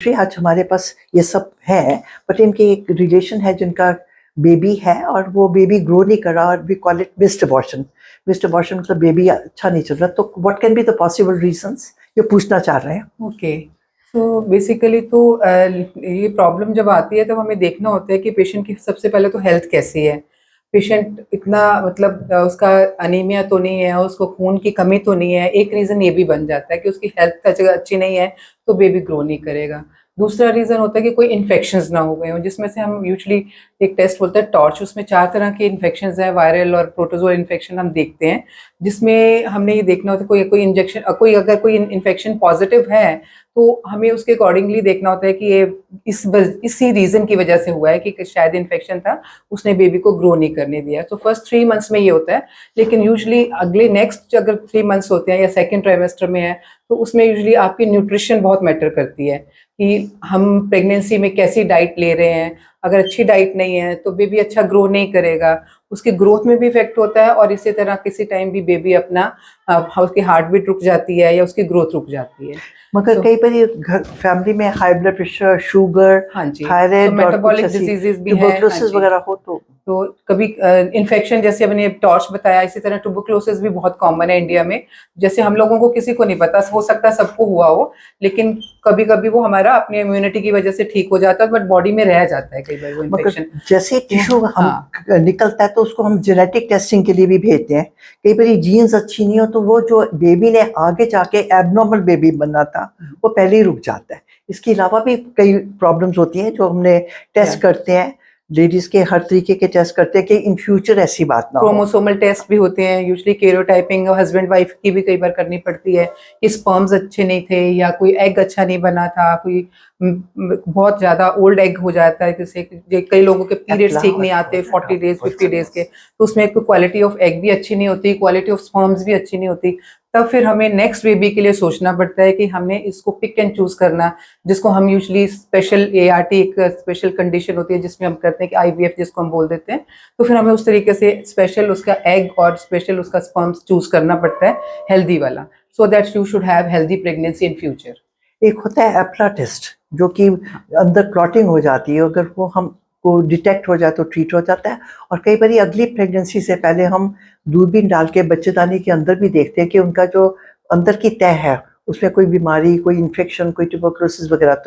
आज हमारे पास ये सब है, बट इनके एक रिलेशन है जिनका बेबी है और वो बेबी ग्रो नहीं कर रहा और we call it missed abortion. Missed abortion मतलब बेबी अच्छा नहीं चल रहा, तो what can be the possible reasons, ये पूछना चाह रहे हैं। ओके, सो बेसिकली तो ये प्रॉब्लम जब आती है तो हमें देखना होता है कि पेशेंट की सबसे पहले तो हेल्थ कैसी है। पेशेंट इतना मतलब उसका अनीमिया तो नहीं है, उसको खून की कमी तो नहीं है। एक रीज़न ये भी बन जाता है कि उसकी हेल्थ अच्छी नहीं है तो बेबी ग्रो नहीं करेगा। दूसरा रीज़न होता है कि कोई इन्फेक्शंस ना हो गए हों, जिसमें से हम यूजुअली एक टेस्ट बोलते हैं टॉर्च, उसमें 4 तरह के इन्फेक्शंस हैं, वायरल और प्रोटोज़ोआ इन्फेक्शन हम देखते हैं, जिसमें हमने ये देखना होता है कोई इंजेक्शन अगर कोई इन्फेक्शन पॉजिटिव है तो हमें उसके अकॉर्डिंगली देखना होता है कि ये इसी रीज़न की वजह से हुआ है कि शायद इन्फेक्शन था, उसने बेबी को ग्रो नहीं करने दिया। तो फर्स्ट 3 मंथ्स में ये होता है, लेकिन यूजुअली अगले नेक्स्ट अगर 3 मंथ्स होते हैं या सेकंड ट्राइमेस्टर में है, तो उसमें यूजुअली आपकी न्यूट्रिशन बहुत मैटर करती है कि हम प्रेगनेंसी में कैसी डाइट ले रहे हैं। अगर अच्छी डाइट नहीं है तो बेबी अच्छा ग्रो नहीं करेगा, उसकी ग्रोथ में भी इफ़ेक्ट होता है और इसी तरह किसी टाइम भी बेबी अपना उसकी हार्ट बीट रुक जाती है या उसकी ग्रोथ रुक जाती है। मगर कई बार ये घर फैमिली में हाई ब्लड प्रेशर, शुगर, हाँ जी, थायराइड और कुछ मेटाबॉलिक ऐसी डिजीजेस भी हैं। हाँ ट्यूबरकुलोसिस जी, वगैरह हो तो कभी इन्फेक्शन जैसे मैंने टॉर्च बताया, इसी तरह ट्यूबरकुलोसिस भी बहुत कॉमन है इंडिया में। जैसे हम लोगों को किसी को नहीं पता, हो सकता है सबको हुआ हो, लेकिन कभी-कभी वो हमारा अपनी इम्यूनिटी की वजह से ठीक हो जाता है, बट बॉडी में रह जाता है कई बार वो मगर इन्फेक्शन। जैसे टिश्यू हम हाँ, निकलता है तो उसको हम जेनेटिक टेस्टिंग के लिए भी भेजते हैं। कई बार जीन्स अच्छी नहीं हो तो वो जो बेबी ने आगे जाके एबनॉर्मल बेबी बनना था वो पहले ही रुक जाता है। इसके अलावा भी कई प्रॉब्लम्स होती हैं जो हमने टेस्ट करते हैं, लेडीज के हर तरीके के टेस्ट करते हैं कि इन फ्यूचर ऐसी बात ना हो। क्रोमोसोमल टेस्ट भी होते हैं, यूजुअली कैरियोटाइपिंग हस्बैंड वाइफ की भी कई बार करनी पड़ती है कि स्पर्म्स अच्छे नहीं थे या कोई एग अच्छा नहीं बना था, कोई बहुत ज़्यादा ओल्ड एग हो जाता है, जैसे कई लोगों के पीरियड्स ठीक नहीं आते 40 डेज 50 डेज के, तो उसमें एक तो क्वालिटी ऑफ एग भी अच्छी नहीं होती, क्वालिटी ऑफ स्पर्म्स भी अच्छी नहीं होती। तब फिर हमें नेक्स्ट बेबी के लिए सोचना पड़ता है कि हमने इसको पिक एंड चूज करना, जिसको हम यूजुअली स्पेशल एआरटी एक स्पेशल कंडीशन होती है जिसमें हम करते हैं कि आईवीएफ जिसको हम बोल देते हैं। तो फिर हमें उस तरीके से स्पेशल उसका एग और स्पेशल उसका स्पर्म्स चूज करना पड़ता है, हेल्दी वाला, so that you should have healthy pregnancy in future. एक होता है एप्ला टेस्ट जो कि अंदर क्लॉटिंग हो जाती है, अगर वो हमको डिटेक्ट हो जाए तो ट्रीट हो जाता है। और कई बार अगली प्रेगनेंसी से पहले हम दूरबीन डाल के बच्चेदानी के अंदर भी देखते हैं कि उनका जो अंदर की तह है उसमें कोई बीमारी, कोई इन्फेक्शन, कोई ट्यूबरकुलोसिस वगैरह तो